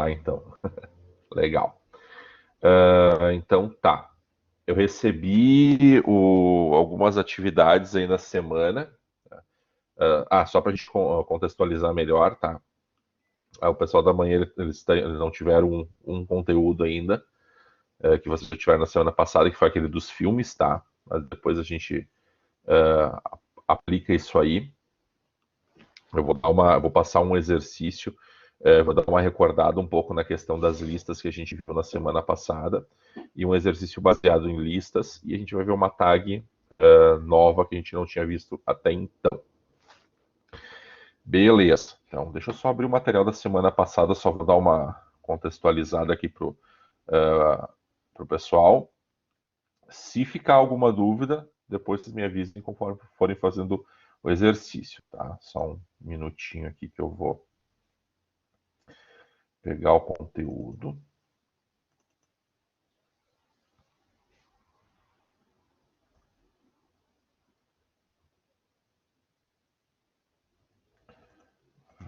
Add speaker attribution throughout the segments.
Speaker 1: lá, então. Legal. Então, tá. Eu recebi algumas atividades aí na semana. Só para a gente contextualizar melhor, tá? O pessoal da manhã, eles não tiveram um conteúdo ainda, que vocês tiveram na semana passada, que foi aquele dos filmes, tá? Mas depois a gente aplica isso aí. Eu vou passar um exercício, vou dar uma recordada um pouco na questão das listas que a gente viu na semana passada, e um exercício baseado em listas, e a gente vai ver uma tag nova que a gente não tinha visto até então. Beleza. Então, deixa eu só abrir o material da semana passada, só vou dar uma contextualizada aqui pro pessoal. Se ficar alguma dúvida, depois vocês me avisem conforme forem fazendo o exercício, tá? Só um minutinho aqui que eu vou pegar o conteúdo.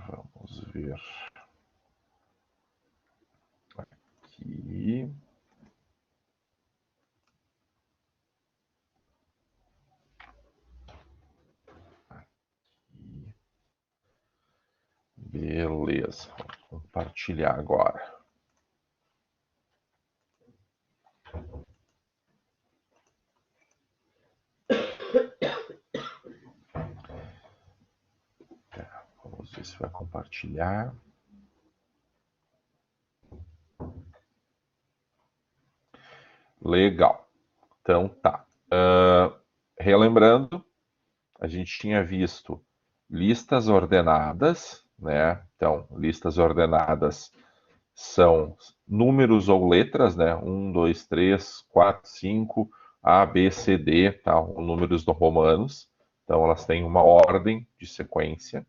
Speaker 1: Vamos ver aqui. Beleza. Vou compartilhar agora. Vamos ver se vai compartilhar. Legal. Então tá. Relembrando, a gente tinha visto listas ordenadas, né? Então, listas ordenadas são números ou letras, né? 1, 2, 3, 4, 5, A, B, C, D, tá? Números romanos. Então, elas têm uma ordem de sequência.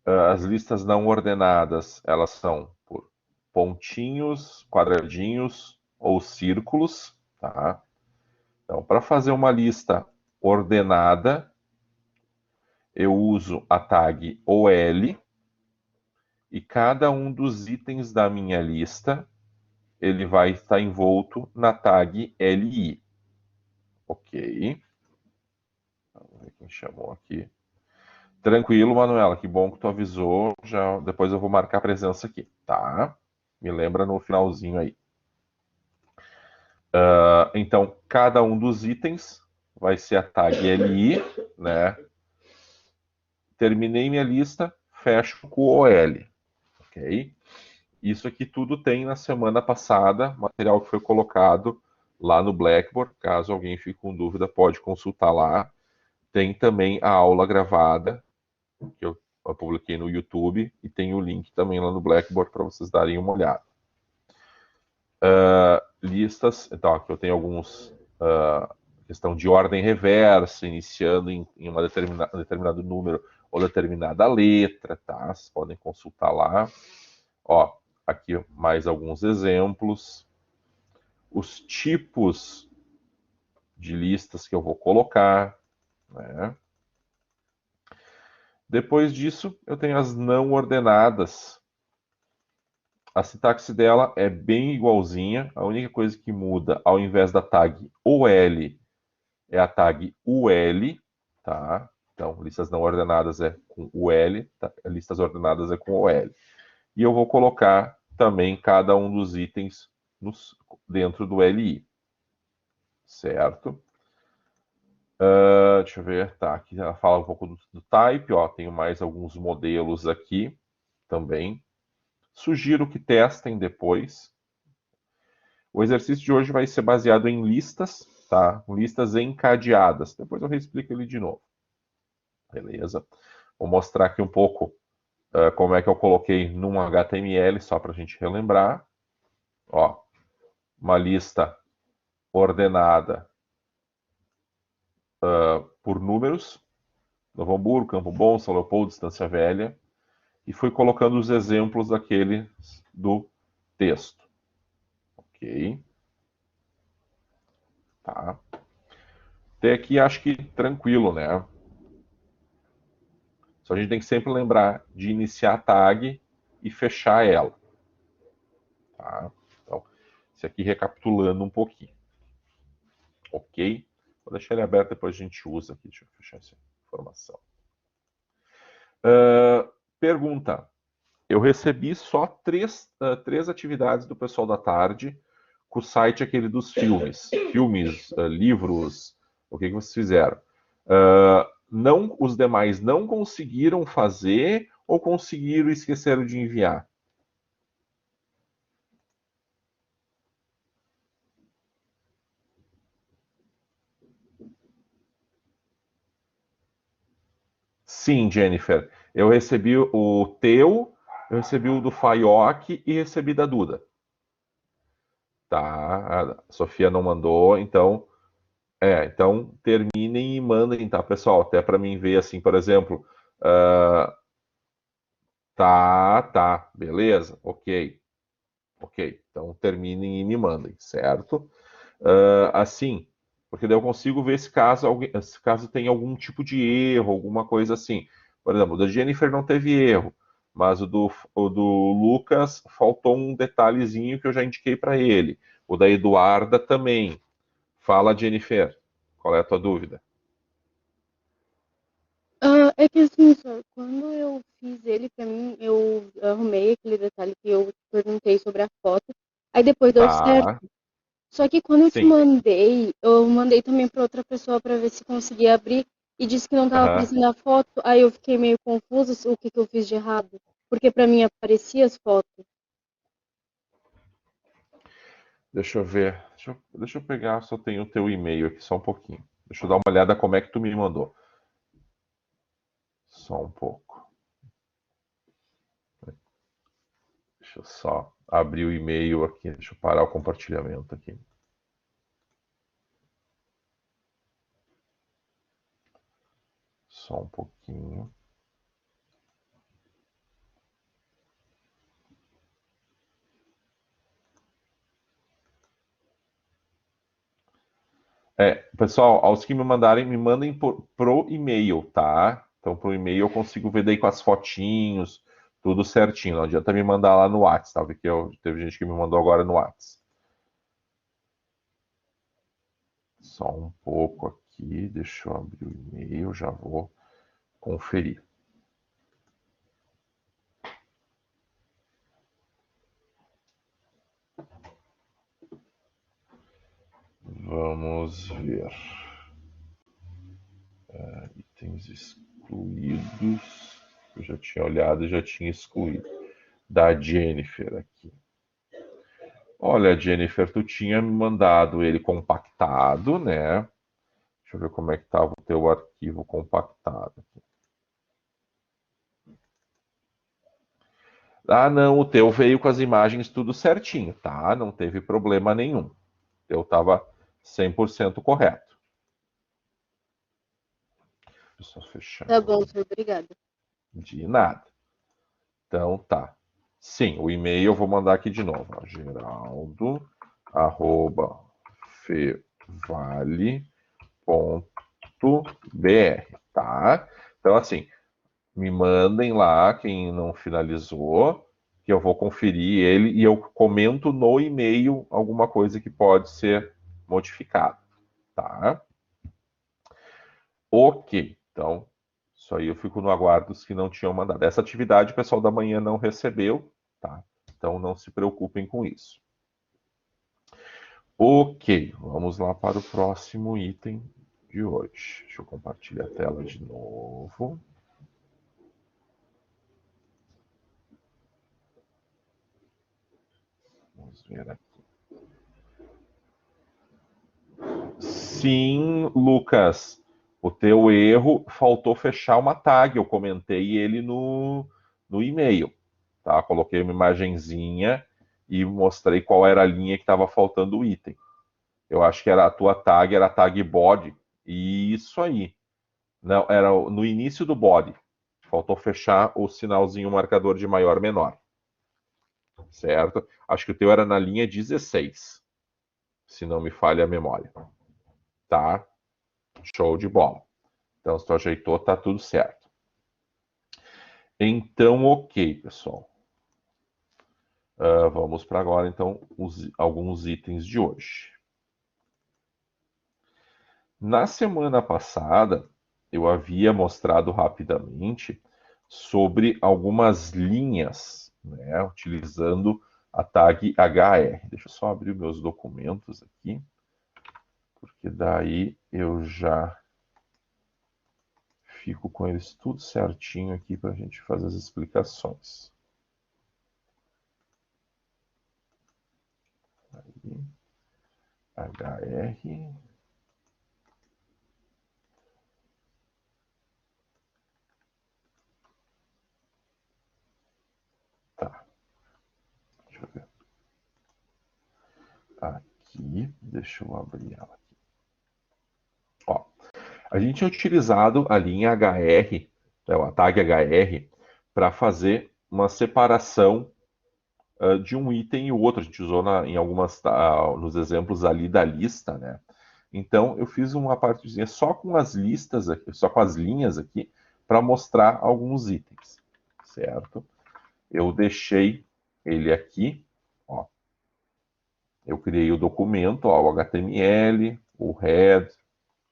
Speaker 1: As listas não ordenadas, elas são por pontinhos, quadradinhos ou círculos, tá? Então, para fazer uma lista ordenada, eu uso a tag OL e cada um dos itens da minha lista ele vai estar envolto na tag LI. Ok. Vamos ver quem chamou aqui. Tranquilo, Manuela, que bom que tu avisou. Já, depois eu vou marcar a presença aqui, tá? Me lembra no finalzinho aí. Então, cada um dos itens vai ser a tag LI, né? Terminei minha lista, fecho com o OL, ok? Isso aqui tudo tem na semana passada, material que foi colocado lá no Blackboard. Caso alguém fique com dúvida, pode consultar lá. Tem também a aula gravada, que eu publiquei no YouTube, e tem o link também lá no Blackboard para vocês darem uma olhada. Listas, então aqui eu tenho alguns questão de ordem reversa, iniciando em um determinado número ou determinada letra, tá? Vocês podem consultar lá. Ó, aqui mais alguns exemplos. Os tipos de listas que eu vou colocar, né? Depois disso, eu tenho as não ordenadas. A sintaxe dela é bem igualzinha. A única coisa que muda, ao invés da tag OL, é a tag UL, tá? Então, listas não ordenadas é com UL, tá? Listas ordenadas é com OL. E eu vou colocar também cada um dos itens dentro do LI, certo? Deixa eu ver, tá, aqui ela fala um pouco do type, ó, tenho mais alguns modelos aqui também. Sugiro que testem depois. O exercício de hoje vai ser baseado em listas, tá? Listas encadeadas. Depois eu reexplico ele de novo. Beleza? Vou mostrar aqui um pouco como é que eu coloquei num HTML, só para a gente relembrar. Ó, uma lista ordenada por números. Novo Hamburgo, Campo Bom, São Leopoldo, Estância Velha. E fui colocando os exemplos daqueles do texto. Ok. Tá. Até aqui acho que tranquilo, né? Só a gente tem que sempre lembrar de iniciar a tag e fechar ela. tá? Então, esse aqui recapitulando um pouquinho. Ok? Vou deixar ele aberto, depois a gente usa aqui. Deixa eu fechar essa informação. Pergunta. Eu recebi só três atividades do pessoal da tarde com o site aquele dos filmes. Filmes, livros, o que vocês fizeram? Não, os demais não conseguiram fazer ou conseguiram e esqueceram de enviar? Sim, Jennifer. Eu recebi o teu, eu recebi o do Faioc e recebi da Duda. Tá? A Sofia não mandou, então. Então terminem e mandem, tá, pessoal? Até para mim ver assim, por exemplo. Tá, beleza, ok. Ok, então terminem e me mandem, certo? Assim, porque daí eu consigo ver se caso tem algum tipo de erro, alguma coisa assim. Por exemplo, o da Jennifer não teve erro, mas o do Lucas faltou um detalhezinho que eu já indiquei para ele. O da Eduarda também. Fala, Jennifer, qual é a tua dúvida?
Speaker 2: É que assim, só, quando eu fiz ele, pra mim, eu arrumei aquele detalhe que eu perguntei sobre a foto, aí depois deu certo.
Speaker 1: Tá,
Speaker 2: Só que quando eu te
Speaker 1: sim.
Speaker 2: mandei, eu mandei também para outra pessoa para ver se conseguia abrir e disse que não estava
Speaker 1: Aham.
Speaker 2: aparecendo a foto, aí eu fiquei meio confusa o que eu fiz de errado, porque para mim aparecia as fotos.
Speaker 1: Deixa eu ver. Deixa eu pegar, só tenho o teu e-mail aqui, só um pouquinho. Deixa eu dar uma olhada como é que tu me mandou. Só um pouco. Deixa eu só abrir o e-mail aqui. Deixa eu parar o compartilhamento aqui. Só um pouquinho. Pessoal, aos que me mandarem, me mandem pro e-mail, tá? Então, pro e-mail eu consigo ver daí com as fotinhos, tudo certinho. Não adianta me mandar lá no WhatsApp, tá? Porque teve gente que me mandou agora no WhatsApp. Só um pouco aqui, deixa eu abrir o e-mail, já vou conferir. Vamos ver. Itens excluídos. Eu já tinha olhado e já tinha excluído. Da Jennifer aqui. Olha, Jennifer, tu tinha me mandado ele compactado, né? Deixa eu ver como é que estava o teu arquivo compactado. Ah, não, o teu veio com as imagens tudo certinho, tá? Não teve problema nenhum. O teu estava 100% correto. Deixa eu só fechar
Speaker 2: Tá
Speaker 1: aqui.
Speaker 2: bom, senhor, obrigada.
Speaker 1: De nada. Então tá. Sim, o e-mail eu vou mandar aqui de novo. Ó, geraldo@fevale.br, tá? Então assim, me mandem lá quem não finalizou, que eu vou conferir ele e eu comento no e-mail alguma coisa que pode ser modificada, tá? Ok, então isso aí eu fico no aguardo dos que não tinham mandado. Essa atividade o pessoal da manhã não recebeu, tá? Então não se preocupem com isso. Ok, vamos lá para o próximo item de hoje. Deixa eu compartilhar a tela de novo. Vamos ver aqui. Sim, Lucas, o teu erro faltou fechar uma tag. Eu comentei ele no e-mail, tá? Coloquei uma imagenzinha e mostrei qual era a linha que estava faltando o item. Eu acho que era a tua tag, era a tag body. Isso aí. Não, era no início do body. Faltou fechar o sinalzinho marcador de maior menor. Certo? Acho que o teu era na linha 16, se não me falha a memória. Tá? Show de bola. Então, se tu ajeitou, tá tudo certo. Então, ok, pessoal. Vamos para agora, então, alguns itens de hoje. Na semana passada, eu havia mostrado rapidamente sobre algumas linhas, né, utilizando a tag HR. Deixa eu só abrir meus documentos aqui, porque daí eu já fico com eles tudo certinho aqui para a gente fazer as explicações. Aí, HR. Tá. Deixa eu ver. Aqui, deixa eu abrir ela aqui. Ó, a gente tinha utilizado a linha HR, a tag HR, para fazer uma separação de um item e o outro. A gente usou em algumas nos exemplos ali da lista, né? Então eu fiz uma partezinha só com as listas aqui, só com as linhas aqui, para mostrar alguns itens, certo? Eu deixei ele aqui, ó. Eu criei o documento, ó, o HTML, o head,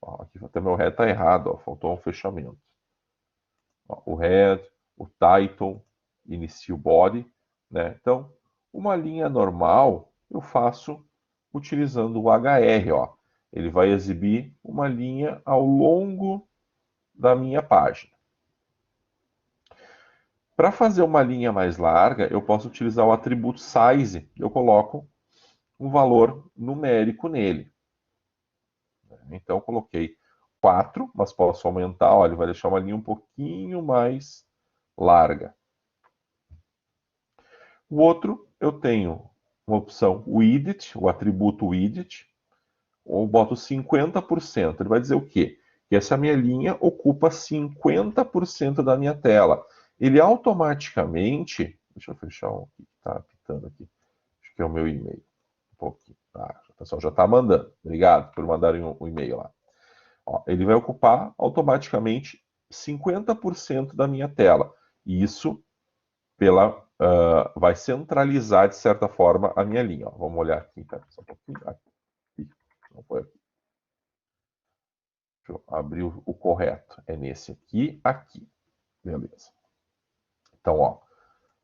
Speaker 1: ó, aqui até meu head está errado, ó, faltou um fechamento. Ó, o head, o title, inicio body, né? Então, uma linha normal eu faço utilizando o HR, ó. Ele vai exibir uma linha ao longo da minha página. Para fazer uma linha mais larga, eu posso utilizar o atributo size. Eu coloco um valor numérico nele. Então, eu coloquei 4, mas posso aumentar. Olha, ele vai deixar uma linha um pouquinho mais larga. O outro, eu tenho uma opção widget, o atributo widget, ou boto 50%. Ele vai dizer o quê? Que essa minha linha ocupa 50% da minha tela. Ele automaticamente... Deixa eu fechar um aqui, tá apitando aqui. Acho que é o meu e-mail. Um pouquinho. Tá, o pessoal já está mandando. Obrigado por mandarem um e-mail lá. Ó, ele vai ocupar automaticamente 50% da minha tela. E isso vai centralizar, de certa forma, a minha linha. Ó, vamos olhar aqui, tá? Só um pouquinho. Aqui. Não foi aqui. Deixa eu abrir o correto. É nesse aqui, aqui. Beleza. Então, ó,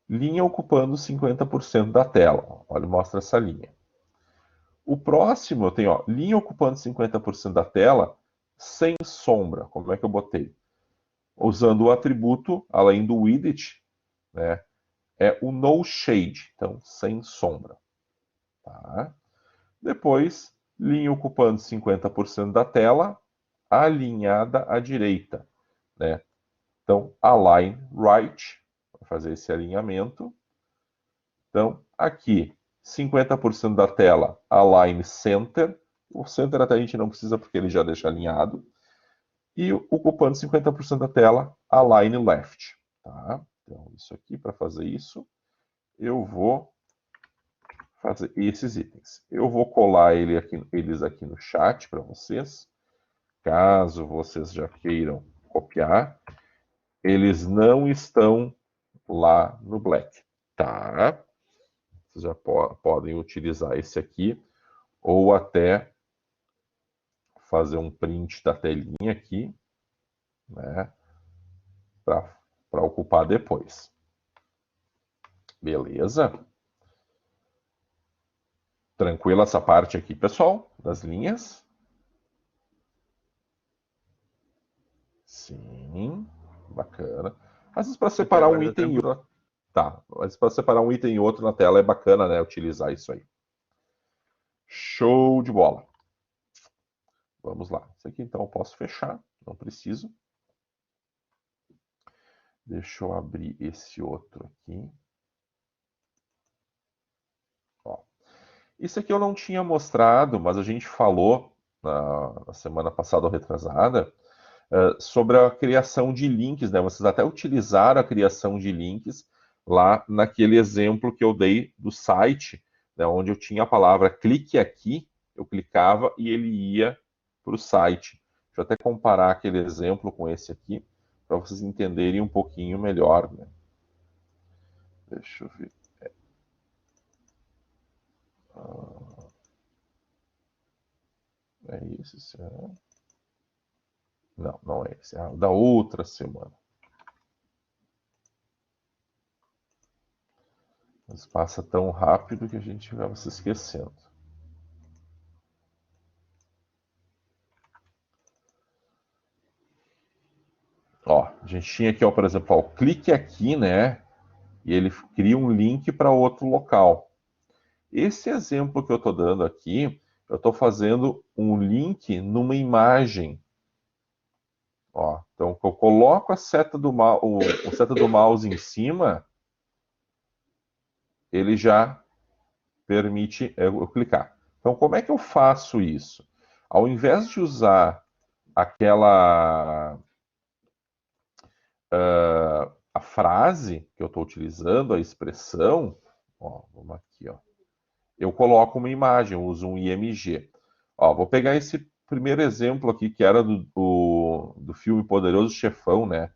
Speaker 1: linha ocupando 50% da tela. Ó, olha, mostra essa linha. O próximo eu tenho, ó, linha ocupando 50% da tela sem sombra. Como é que eu botei? Usando o atributo, além do widget, né, é o no shade, então sem sombra. Tá? Depois, linha ocupando 50% da tela, alinhada à direita. Né? Então, align right, para fazer esse alinhamento. Então, aqui, 50% da tela, align center. O center até a gente não precisa porque ele já deixa alinhado. E ocupando 50% da tela, align left. Tá? Então, isso aqui, para fazer isso, eu vou fazer esses itens. Eu vou colar eles aqui no chat para vocês, caso vocês já queiram copiar. Eles não estão lá no Black, tá? Vocês já podem utilizar esse aqui, ou até fazer um print da telinha aqui, né? Para ocupar depois. Beleza? Tranquila essa parte aqui, pessoal, das linhas? Sim, bacana. Às vezes para separar um item e outro. Tá, às vezes para separar um item e outro na tela é bacana, né? Utilizar isso aí. Show de bola. Vamos lá. Isso aqui então eu posso fechar, não preciso. Deixa eu abrir esse outro aqui. Ó. Isso aqui eu não tinha mostrado, mas a gente falou na semana passada ou retrasada sobre a criação de links, né? Vocês até utilizaram a criação de links lá naquele exemplo que eu dei do site, né, onde eu tinha a palavra clique aqui, eu clicava e ele ia para o site. Deixa eu até comparar aquele exemplo com esse aqui, para vocês entenderem um pouquinho melhor. Né? Deixa eu ver. esse? Não, não é esse. É da outra semana. Mas passa tão rápido que a gente acaba se esquecendo. Ó, a gente tinha aqui, ó, por exemplo, ó, clique aqui, né? E ele cria um link para outro local. Esse exemplo que eu estou dando aqui, eu estou fazendo um link numa imagem. Ó, então eu coloco a seta do, o seta do mouse em cima, ele já permite eu clicar. Então, como é que eu faço isso? Ao invés de usar aquela a frase que eu estou utilizando, a expressão, ó, vamos aqui, ó, eu coloco uma imagem, eu uso um IMG. Ó, vou pegar esse primeiro exemplo aqui, que era do filme Poderoso Chefão, né?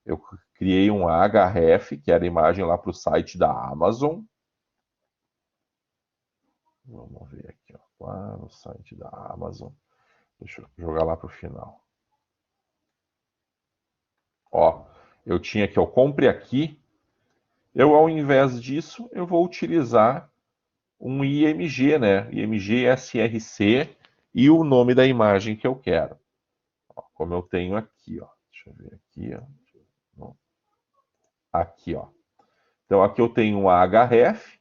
Speaker 1: Eu criei um href, que era a imagem lá para o site da Amazon. Vamos ver aqui, ó, lá no site da Amazon. Deixa eu jogar lá para o final. Ó, eu tinha aqui, ó, compre aqui. Eu, ao invés disso, eu vou utilizar um IMG, né? IMG SRC e o nome da imagem que eu quero. Ó, como eu tenho aqui, ó. Deixa eu ver aqui, ó. Aqui, ó. Então aqui eu tenho um href,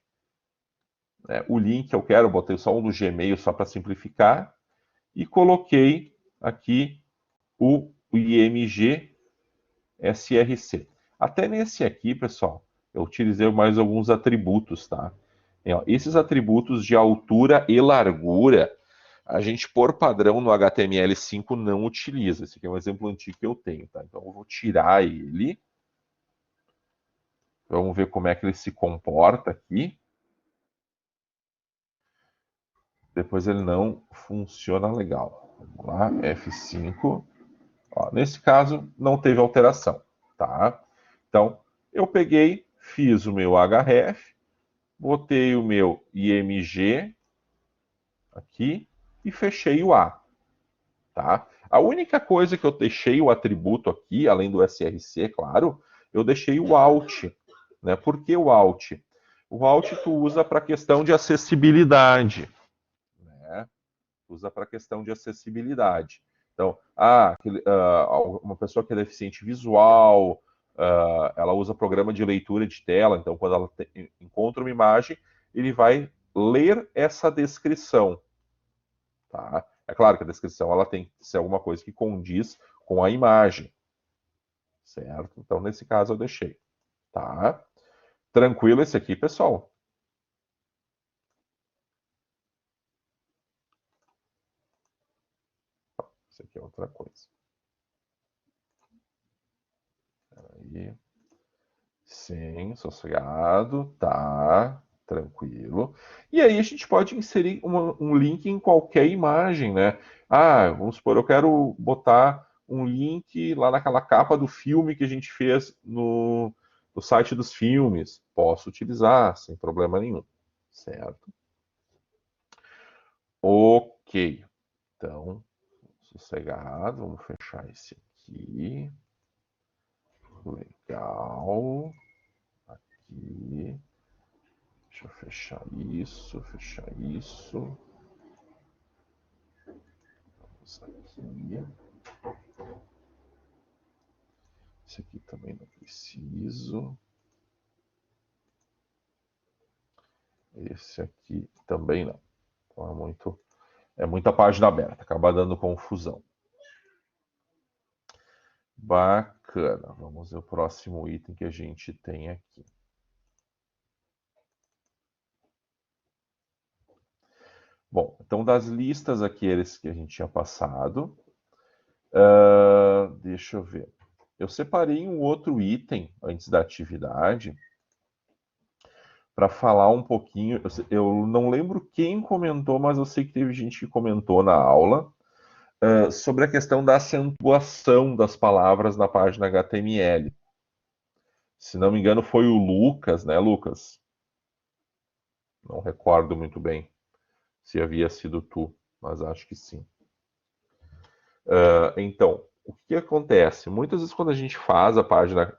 Speaker 1: né? O link eu quero, botei só um do Gmail só para simplificar e coloquei aqui o IMG SRC. Até nesse aqui, pessoal, eu utilizei mais alguns atributos, tá? E, ó, esses atributos de altura e largura, a gente, por padrão, no HTML5 não utiliza. Esse aqui é um exemplo antigo que eu tenho, tá? Então, eu vou tirar ele. Vamos ver como é que ele se comporta aqui. Depois ele não funciona legal. Vamos lá, F5. Ó, nesse caso, não teve alteração, tá? Então, eu peguei, fiz o meu href, botei o meu IMG aqui e fechei o A, tá? A única coisa que eu deixei o atributo aqui, além do SRC, claro, eu deixei o Alt, né? Por que o Alt? O Alt tu usa para questão de acessibilidade, né? Usa para questão de acessibilidade. Então, uma pessoa que é deficiente visual, ela usa programa de leitura de tela, então quando ela encontra uma imagem, ele vai ler essa descrição. Tá? É claro que a descrição ela tem que ser alguma coisa que condiz com a imagem. Certo? Então, nesse caso, eu deixei. Tá? Tranquilo esse aqui, pessoal? Isso aqui é outra coisa. Aí. Sim, sossegado, tá, tranquilo. E aí a gente pode inserir um link em qualquer imagem, né? Ah, vamos supor, eu quero botar um link lá naquela capa do filme que a gente fez no site dos filmes. Posso utilizar, sem problema nenhum, certo? Ok, então, sossegado, vamos fechar esse aqui. Legal. Aqui. Deixa eu fechar isso, fechar isso. Vamos aqui. Esse aqui também não preciso. Esse aqui também não. Então é muita página aberta, acaba dando confusão. Bacana. Vamos ver o próximo item que a gente tem aqui. Bom, então das listas aqueles que a gente tinha passado, deixa eu ver. Eu separei um outro item antes da atividade para falar um pouquinho. Eu não lembro quem comentou, mas eu sei que teve gente que comentou na aula sobre a questão da acentuação das palavras na página HTML. Se não me engano, foi o Lucas, né, Lucas? Não recordo muito bem se havia sido tu, mas acho que sim. Então, o que acontece? Muitas vezes quando a gente faz a página...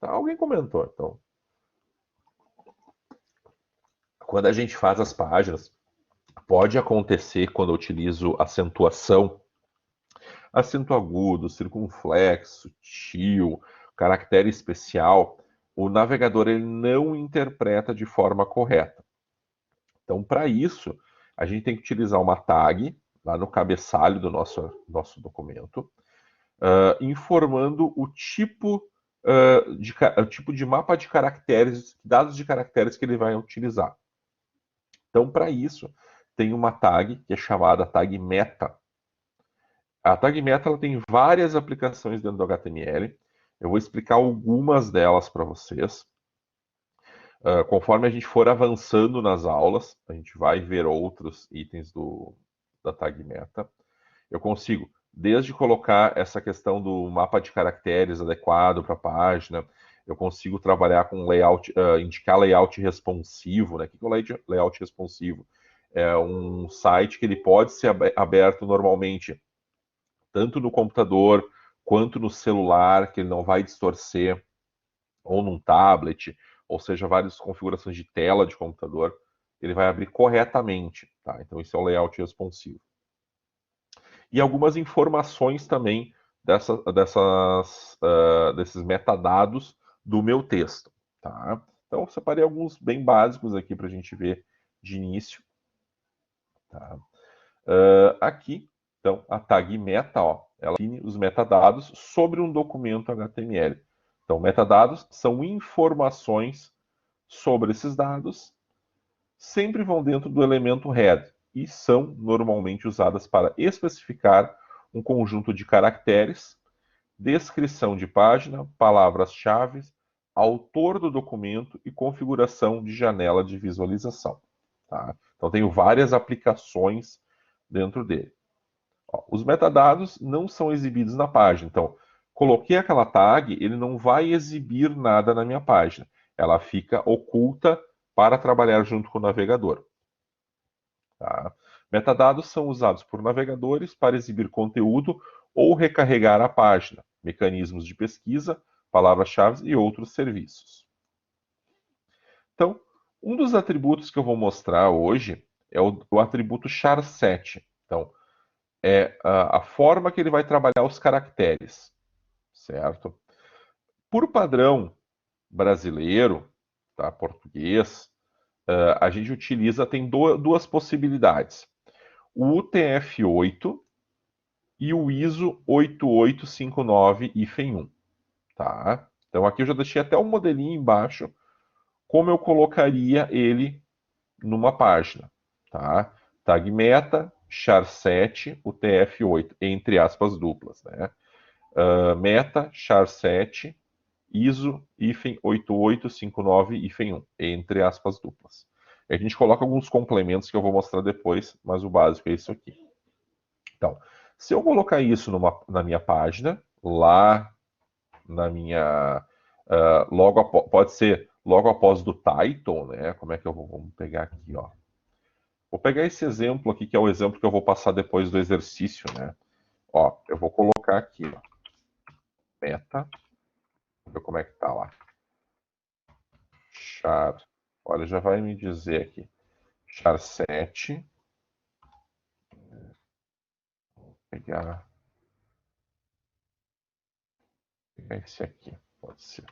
Speaker 1: alguém comentou, então. Quando a gente faz as páginas, pode acontecer quando eu utilizo acentuação, acento agudo, circunflexo, sutil, caractere especial, o navegador ele não interpreta de forma correta. Então, para isso, a gente tem que utilizar uma tag lá no cabeçalho do nosso documento, informando o tipo, tipo de mapa de caracteres, dados de caracteres que ele vai utilizar. Então, para isso, tem uma tag que é chamada tag meta. A tag meta ela tem várias aplicações dentro do HTML. Eu vou explicar algumas delas para vocês. Conforme a gente for avançando nas aulas, a gente vai ver outros itens da tag meta. Eu consigo, desde colocar essa questão do mapa de caracteres adequado para a página, eu consigo trabalhar com layout, indicar layout responsivo. Né? O que é o layout responsivo? É um site que ele pode ser aberto normalmente tanto no computador quanto no celular, que ele não vai distorcer, ou num tablet, ou seja, várias configurações de tela de computador, ele vai abrir corretamente. Tá? Então, isso é o layout responsivo. E algumas informações também desses metadados do meu texto. Tá? Então, eu separei alguns bem básicos aqui para a gente ver de início. Tá? Aqui, então, a tag meta, ela define os metadados sobre um documento HTML. Então, metadados são informações sobre esses dados, sempre vão dentro do elemento head e são normalmente usadas para especificar um conjunto de caracteres, descrição de página, palavras-chave, autor do documento e configuração de janela de visualização. Tá? Então, tenho várias aplicações dentro dele. Os metadados não são exibidos na página. Então, coloquei aquela tag, ele não vai exibir nada na minha página. Ela fica oculta para trabalhar junto com o navegador. Tá? Metadados são usados por navegadores para exibir conteúdo ou recarregar a página, mecanismos de pesquisa, palavras-chave e outros serviços. Então, um dos atributos que eu vou mostrar hoje é o atributo char7. Então, é a forma que ele vai trabalhar os caracteres, certo? Por padrão brasileiro, tá, português, a gente utiliza, tem duas possibilidades. O UTF-8 e o ISO 8859-1. Tá? Então aqui eu já deixei até um modelinho embaixo, como eu colocaria ele numa página. Tá? Tag meta, char7, UTF-8, entre aspas duplas. Né? Meta, char7, ISO, 8859-1, entre aspas duplas. E a gente coloca alguns complementos que eu vou mostrar depois, mas o básico é isso aqui. Então, se eu colocar isso na minha página, lá na minha... pode ser logo após do title, né? Como é que eu vou... Vamos pegar aqui, ó. Vou pegar esse exemplo aqui, que é o exemplo que eu vou passar depois do exercício, né? Ó, eu vou colocar aqui, ó. Meta. Ver como é que tá lá. Char. Olha, já vai me dizer aqui. Char7. Vou pegar esse aqui. Pode ser.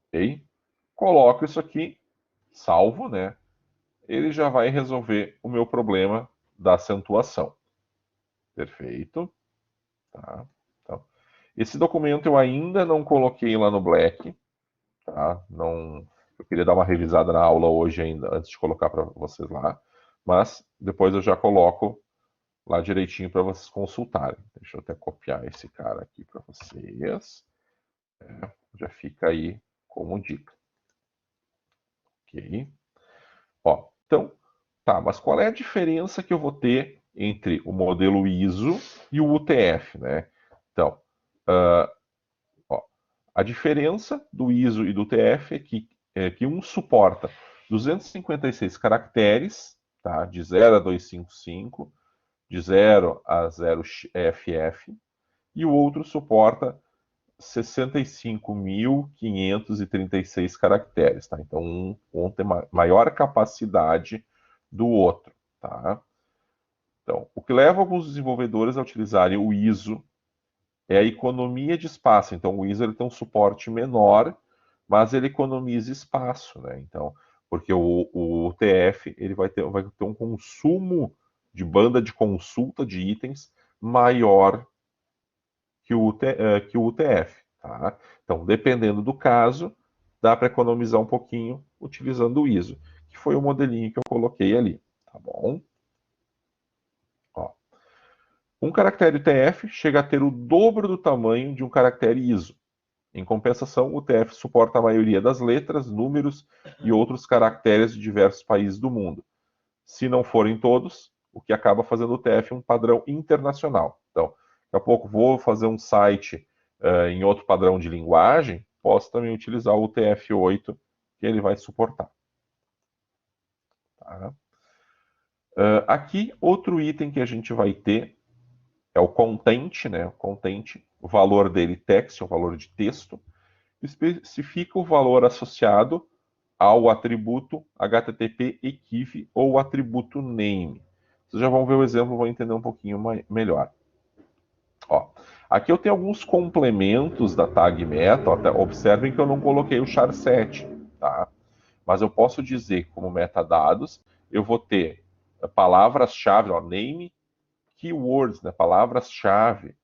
Speaker 1: Ok? Coloco isso aqui, salvo, né? Ele já vai resolver o meu problema da acentuação. Perfeito. Tá? Então, esse documento eu ainda não coloquei lá no Black. Tá? Não, eu queria dar uma revisada na aula hoje ainda, antes de colocar para vocês lá. Mas depois eu já coloco lá direitinho para vocês consultarem. Deixa eu até copiar esse cara aqui para vocês. Já fica aí como dica. Ok? Ó, então, tá, mas qual é a diferença que eu vou ter entre o modelo ISO e o UTF, né? Então, ó, a diferença do ISO e do UTF é que um suporta 256 caracteres, tá? De 0 a 255, de 0 a 0FF, e o outro suporta 65.536 caracteres, tá? Então, um tem maior capacidade do outro, tá? Então, o que leva alguns desenvolvedores a utilizarem o ISO é a economia de espaço. Então, o ISO ele tem um suporte menor, mas ele economiza espaço, né? Então, porque o UTF ele vai ter um consumo de banda de consulta de itens maior que o UTF, tá? Então, dependendo do caso, dá para economizar um pouquinho utilizando o ISO, que foi o modelinho que eu coloquei ali, tá bom? Ó. Um caractere UTF chega a ter o dobro do tamanho de um caractere ISO. Em compensação, o UTF suporta a maioria das letras, números e outros caracteres de diversos países do mundo. Se não forem todos, o que acaba fazendo o UTF um padrão internacional. Então, daqui a pouco vou fazer um site em outro padrão de linguagem, posso também utilizar o UTF-8, que ele vai suportar. Tá? Aqui, outro item que a gente vai ter é o content, né? O content, o valor dele text, o valor de texto, especifica o valor associado ao atributo HTTP equiv ou o atributo name. Vocês já vão ver o exemplo, vão entender um pouquinho melhor. Ó, aqui eu tenho alguns complementos da tag meta. Observem que eu não coloquei o char7, tá? Mas eu posso dizer como metadados, eu vou ter palavras-chave, name, keywords, né, palavras-chave,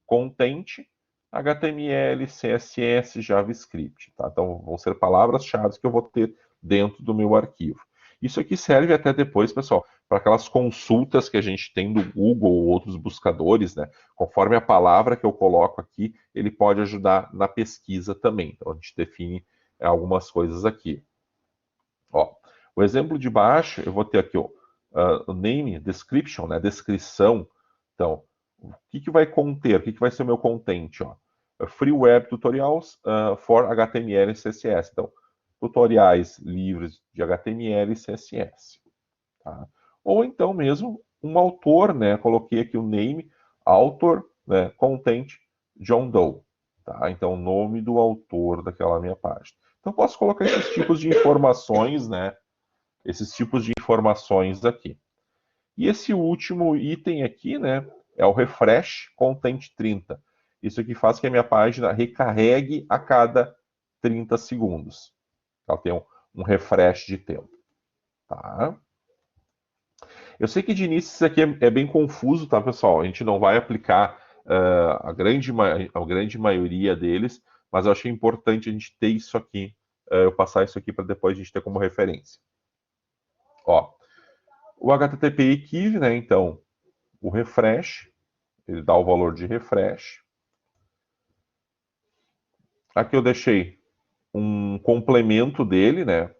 Speaker 1: content, HTML, CSS, JavaScript. Tá? Então, vão ser palavras-chave que eu vou ter dentro do meu arquivo. Isso aqui serve até depois, pessoal, para aquelas consultas que a gente tem do Google ou outros buscadores, né? Conforme a palavra que eu coloco aqui, ele pode ajudar na pesquisa também. Então, a gente define algumas coisas aqui. Ó, o exemplo de baixo, eu vou ter aqui o name, description, né? Descrição. Então, o que vai conter? O que vai ser o meu content? Ó? Free Web Tutorials for HTML e CSS. Então, tutoriais livres de HTML e CSS. Tá? Ou então mesmo um autor, né? Coloquei aqui o name, author, né? Content, John Doe. Tá? Então, o nome do autor daquela minha página. Então, posso colocar esses tipos de informações, né? Esses tipos de informações aqui. E esse último item aqui, né, é o refresh content 30. Isso aqui faz que a minha página recarregue a cada 30 segundos. Ela tem um refresh de tempo. Tá? Eu sei que de início isso aqui é bem confuso, tá, pessoal? A gente não vai aplicar a grande maioria deles, mas eu achei importante a gente ter isso aqui, eu passar isso aqui para depois a gente ter como referência. Ó, o HTTP equiv, né? Então, o refresh, ele dá o valor de refresh. Aqui eu deixei um complemento dele, né?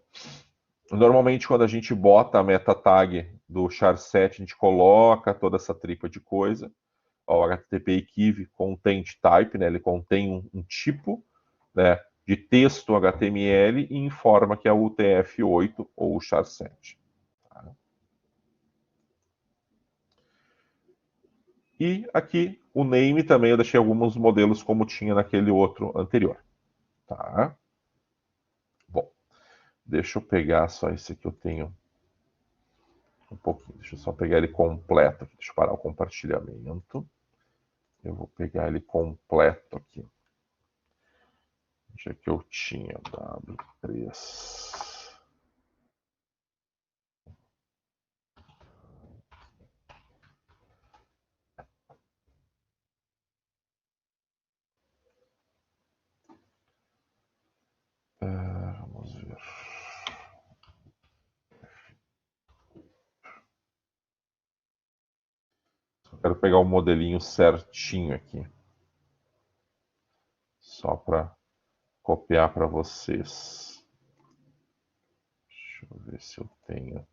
Speaker 1: Normalmente, quando a gente bota a meta tag do char7, a gente coloca toda essa tripa de coisa. Ó, o HTTP equiv content type, né? Ele contém um tipo, né, de texto HTML e informa que é o UTF-8 ou o char7. Tá? E aqui o name também eu deixei alguns modelos como tinha naquele outro anterior. Tá? Bom, deixa eu pegar só esse aqui, eu tenho um pouquinho. Deixa eu só pegar ele completo aqui. Deixa eu parar o compartilhamento. Eu vou pegar ele completo aqui. Onde é que eu tinha? W3. Vamos ver. Só quero pegar o modelinho certinho aqui. Só para copiar para vocês. Deixa eu ver se eu tenho.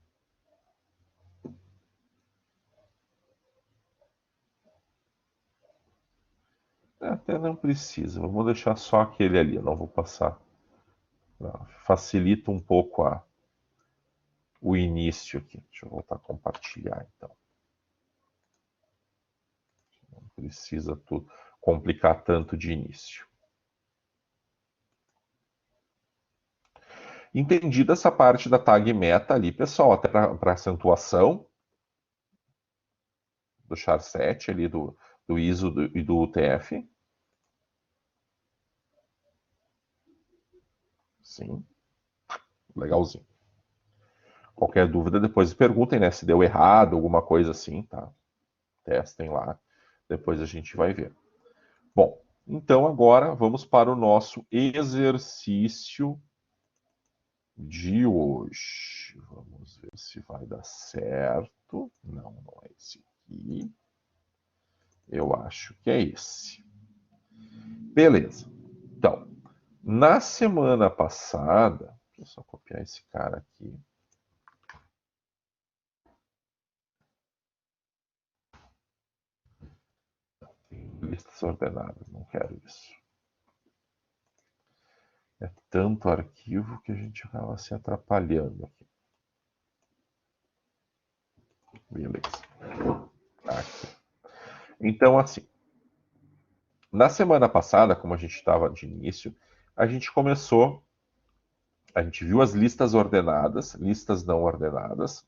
Speaker 1: Até não precisa. Vamos deixar só aquele ali. Eu não vou passar. Facilita um pouco o início aqui. Deixa eu voltar a compartilhar, então. Não precisa tudo complicar tanto de início. Entendida essa parte da tag meta ali, pessoal, até para acentuação do char7 ali, do ISO e do UTF. Sim. Legalzinho. Qualquer dúvida, depois perguntem, né? Se deu errado, alguma coisa assim, tá? Testem lá. Depois a gente vai ver. Bom, então agora vamos para o nosso exercício de hoje. Vamos ver se vai dar certo. Não, não é esse aqui. Eu acho que é esse. Beleza. Então, na semana passada, deixa eu só copiar esse cara aqui. Listas ordenadas, não quero isso. É tanto arquivo que a gente acaba se atrapalhando aqui. Beleza. Aqui. Então, assim, na semana passada, como a gente estava de início, a gente viu as listas ordenadas, listas não ordenadas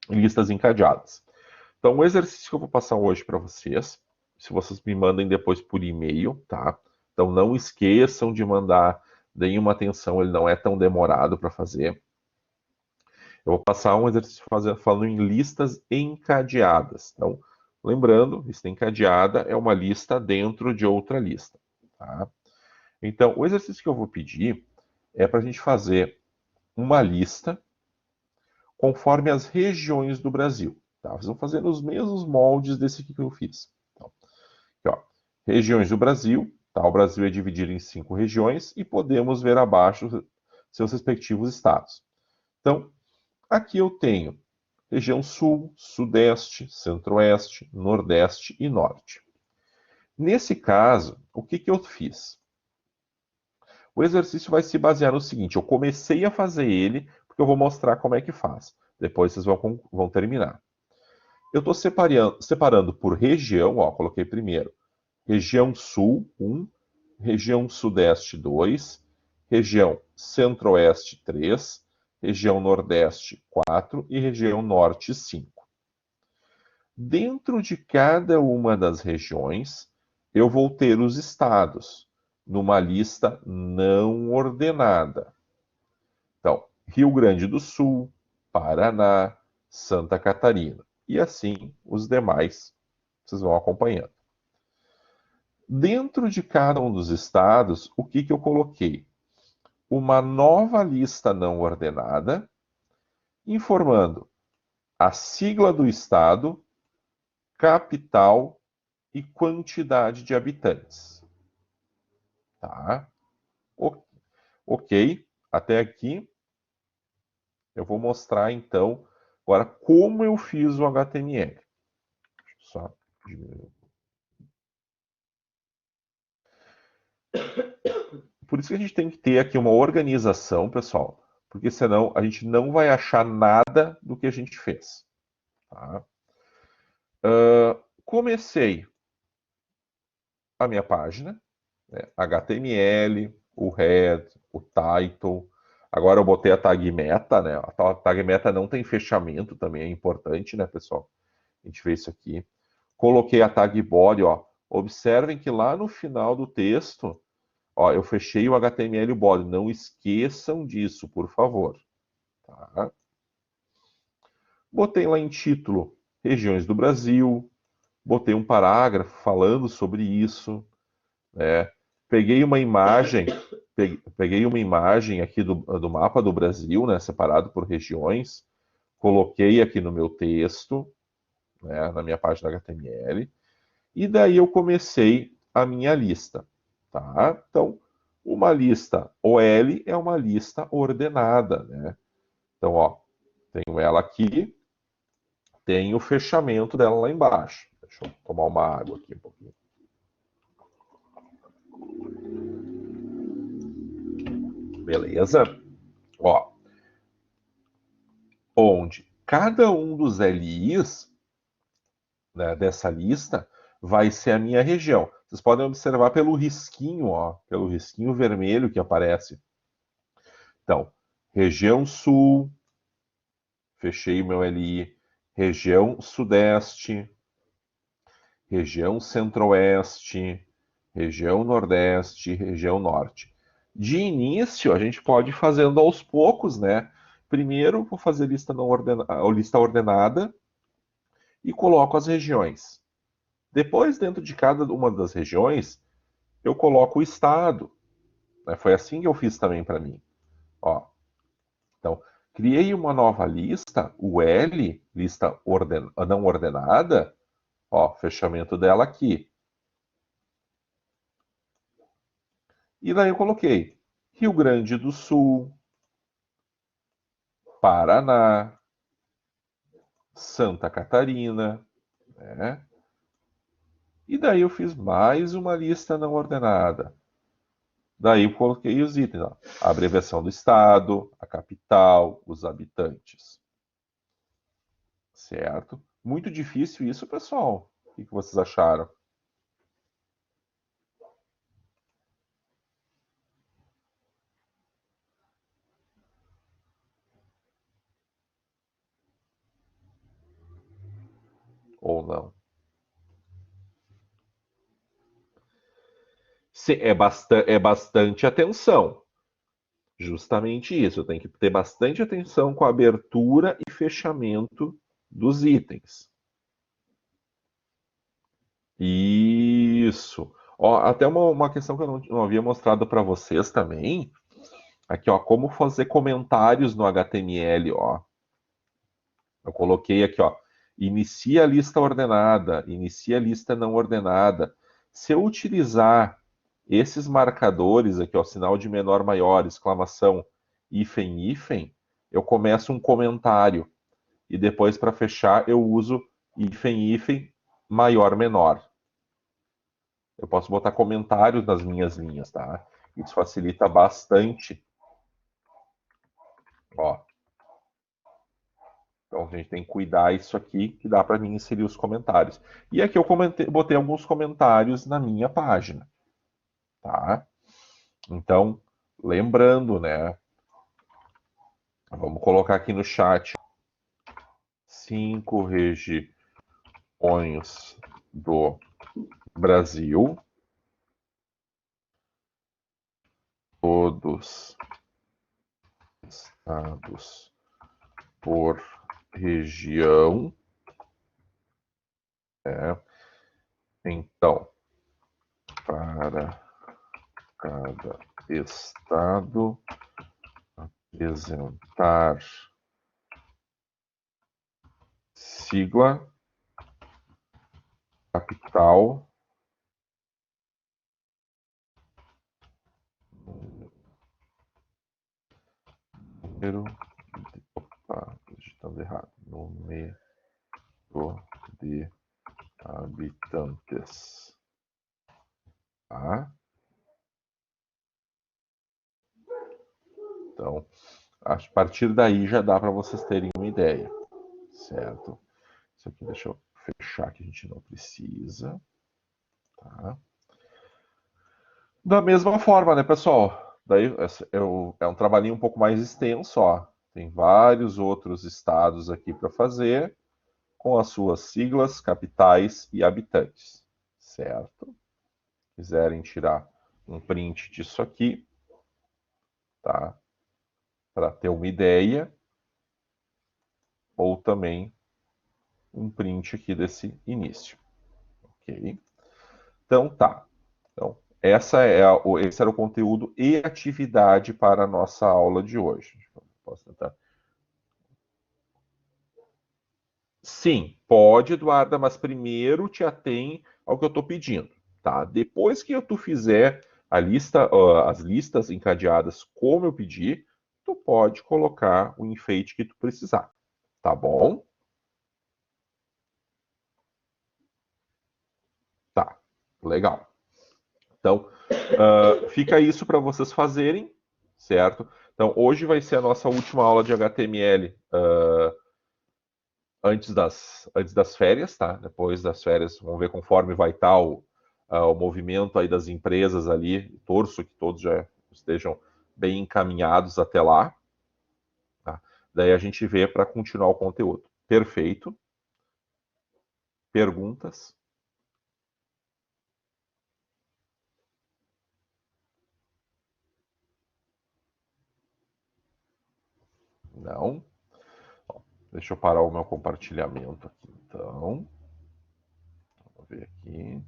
Speaker 1: e listas encadeadas. Então, o exercício que eu vou passar hoje para vocês, se vocês me mandem depois por e-mail, tá? Então, não esqueçam de mandar, deem uma atenção, ele não é tão demorado para fazer. Eu vou passar um exercício falando em listas encadeadas. Então, lembrando, lista encadeada é uma lista dentro de outra lista. Tá? Então, o exercício que eu vou pedir é para a gente fazer uma lista conforme as regiões do Brasil. Tá? Vocês vão fazer nos mesmos moldes desse aqui que eu fiz. Então, aqui, ó, regiões do Brasil. Tá? O Brasil é dividido em 5 regiões e podemos ver abaixo seus respectivos estados. Então, aqui eu tenho região Sul, Sudeste, Centro-Oeste, Nordeste e Norte. Nesse caso, o que eu fiz? O exercício vai se basear no seguinte: eu comecei a fazer ele, porque eu vou mostrar como é que faz. Depois vocês vão terminar. Eu estou separando por região, ó, coloquei primeiro. Região Sul, 1. Região Sudeste, 2. Região Centro-Oeste, 3. Região Nordeste, 4. E região Norte, 5. Dentro de cada uma das regiões, eu vou ter os estados numa lista não ordenada. Então, Rio Grande do Sul, Paraná, Santa Catarina. E assim os demais, vocês vão acompanhando. Dentro de cada um dos estados, o que eu coloquei? Uma nova lista não ordenada, informando a sigla do estado, capital e quantidade de habitantes. Tá? Ok, até aqui eu vou mostrar então agora como eu fiz o HTML. Deixa eu só diminuir. Por isso que a gente tem que ter aqui uma organização, pessoal, porque senão a gente não vai achar nada do que a gente fez. Tá? Comecei a minha página, né? HTML, o head, o title. Agora eu botei a tag meta, né? A tag meta não tem fechamento, também é importante, né, pessoal? A gente fez isso aqui. Coloquei a tag body, ó. Observem que lá no final do texto, ó, eu fechei o HTML body. Não esqueçam disso, por favor. Tá? Botei lá em título regiões do Brasil. Botei um parágrafo falando sobre isso. Né? Peguei uma imagem, peguei uma imagem aqui do mapa do Brasil, né, separado por regiões, coloquei aqui no meu texto, né, na minha página HTML, e daí eu comecei a minha lista. Tá? Então, uma lista OL é uma lista ordenada. Né? Então, ó, tenho ela aqui, tenho o fechamento dela lá embaixo. Deixa eu tomar uma água aqui um pouquinho. Beleza? Ó, onde cada um dos LIs, né, dessa lista vai ser a minha região. Vocês podem observar pelo risquinho, ó, pelo risquinho vermelho que aparece. Então, região sul, fechei o meu LI, região sudeste, região centro-oeste, região nordeste, região norte. De início, a gente pode ir fazendo aos poucos, né? Primeiro, vou fazer lista ordenada e coloco as regiões. Depois, dentro de cada uma das regiões, eu coloco o estado. Né? Foi assim que eu fiz também para mim. Ó, então, criei uma nova lista, o L, lista não ordenada. Ó, fechamento dela aqui. E daí eu coloquei Rio Grande do Sul, Paraná, Santa Catarina, né? E daí eu fiz mais uma lista não ordenada. Daí eu coloquei os itens, ó. A abreviação do estado, a capital, os habitantes. Certo? Muito difícil isso, pessoal. O que vocês acharam? Ou não? É bastante atenção. Justamente isso. Tem que ter bastante atenção com a abertura e fechamento dos itens. Isso. Ó, até uma questão que eu não havia mostrado para vocês também. Aqui, ó, como fazer comentários no HTML, ó. Eu coloquei aqui, ó, inicia a lista ordenada, inicia a lista não ordenada. Se eu utilizar esses marcadores aqui, ó, sinal de menor, maior, exclamação, hífen, hífen, eu começo um comentário. E depois, para fechar, eu uso hífen, hífen, maior, menor. Eu posso botar comentários nas minhas linhas, tá? Isso facilita bastante. Ó. Então a gente tem que cuidar isso aqui, que dá para mim inserir os comentários. E aqui eu botei alguns comentários na minha página, tá? Então, lembrando, né? Vamos colocar aqui no chat 5 regiões do Brasil, todos estados por região. Então, para cada estado apresentar sigla, capital, número, digitando errado, número de habitantes, tá? Então, a partir daí já dá para vocês terem uma ideia, certo? Isso aqui deixa eu fechar que a gente não precisa, tá? Da mesma forma, né, pessoal? Daí é um trabalhinho um pouco mais extenso, ó. Tem vários outros estados aqui para fazer, com as suas siglas, capitais e habitantes, certo? Quiserem tirar um print disso aqui, tá? Para ter uma ideia, ou também um print aqui desse início, ok? Então tá. Então, esse era o conteúdo e atividade para a nossa aula de hoje. Posso tentar? Sim, pode, Eduarda, mas primeiro te atém ao que eu estou pedindo, tá? Depois que tu fizer a lista, as listas encadeadas como eu pedi, tu pode colocar o enfeite que tu precisar, tá bom? Tá, legal. Então, fica isso para vocês fazerem, certo? Então, hoje vai ser a nossa última aula de HTML antes das férias, tá? Depois das férias, vamos ver conforme vai estar o movimento aí das empresas ali. Torço que todos já estejam bem encaminhados até lá. Tá? Daí a gente vê para continuar o conteúdo. Perfeito. Perguntas? Não? Deixa eu parar o meu compartilhamento aqui, então. Vamos ver aqui.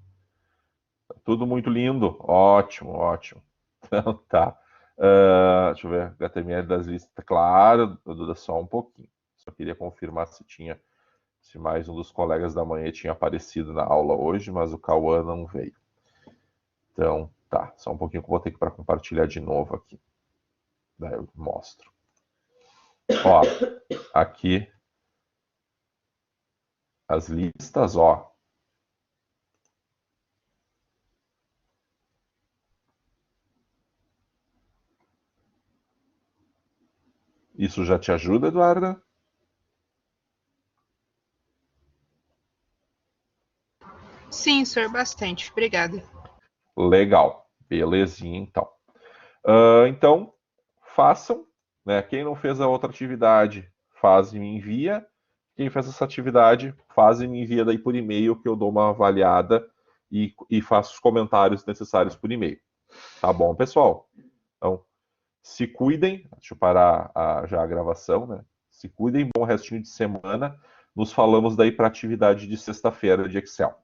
Speaker 1: Tá tudo muito lindo. Ótimo, ótimo. Então tá. Deixa eu ver. HTML das listas. Claro, Duda, só um pouquinho. Só queria confirmar se mais um dos colegas da manhã tinha aparecido na aula hoje, mas o Cauã não veio. Então, tá. Só um pouquinho que eu vou ter que para compartilhar de novo aqui. Daí eu mostro. Ó, aqui as listas, ó. Isso já te ajuda, Eduarda?
Speaker 3: Sim, senhor, bastante. Obrigada.
Speaker 1: Legal. Belezinha, então. Então, façam. Né? Quem não fez a outra atividade, faz e me envia. Quem fez essa atividade, faz e me envia daí por e-mail, que eu dou uma avaliada e faço os comentários necessários por e-mail. Tá bom, pessoal? Então, se cuidem. Deixa eu parar já a gravação, né? Se cuidem, bom restinho de semana. Nos falamos daí para a atividade de sexta-feira de Excel.